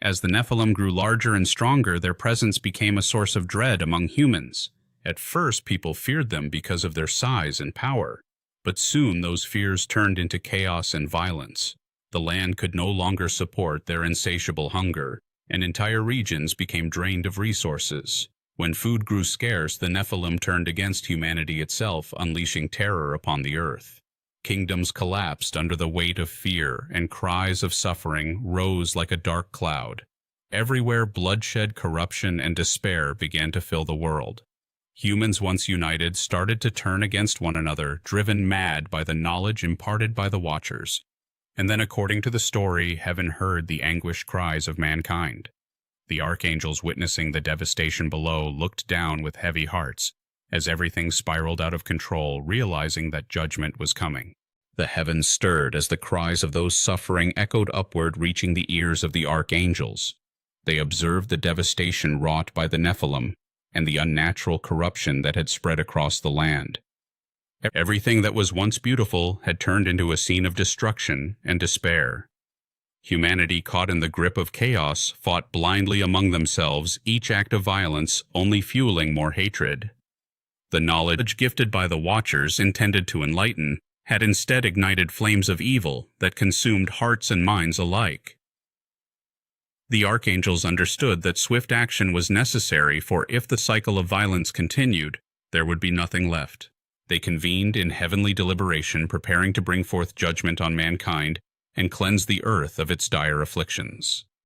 As the Nephilim grew larger and stronger, their presence became a source of dread among humans. At first, people feared them because of their size and power, but soon those fears turned into chaos and violence. The land could no longer support their insatiable hunger, and entire regions became drained of resources. When food grew scarce, the Nephilim turned against humanity itself, unleashing terror upon the earth. Kingdoms collapsed under the weight of fear, and cries of suffering rose like a dark cloud. Everywhere, bloodshed, corruption, and despair began to fill the world. Humans, once united, started to turn against one another, driven mad by the knowledge imparted by the Watchers. And then, according to the story, heaven heard the anguished cries of mankind. The archangels, witnessing the devastation below, looked down with heavy hearts as everything spiraled out of control, realizing that judgment was coming. The heavens stirred as the cries of those suffering echoed upward, reaching the ears of the archangels. They observed the devastation wrought by the Nephilim and the unnatural corruption that had spread across the land. Everything that was once beautiful had turned into a scene of destruction and despair. Humanity, caught in the grip of chaos, fought blindly among themselves, each act of violence only fueling more hatred. The knowledge gifted by the Watchers, intended to enlighten, had instead ignited flames of evil that consumed hearts and minds alike. The archangels understood that swift action was necessary, for if the cycle of violence continued, there would be nothing left. They convened in heavenly deliberation, preparing to bring forth judgment on mankind and cleanse the earth of its dire afflictions.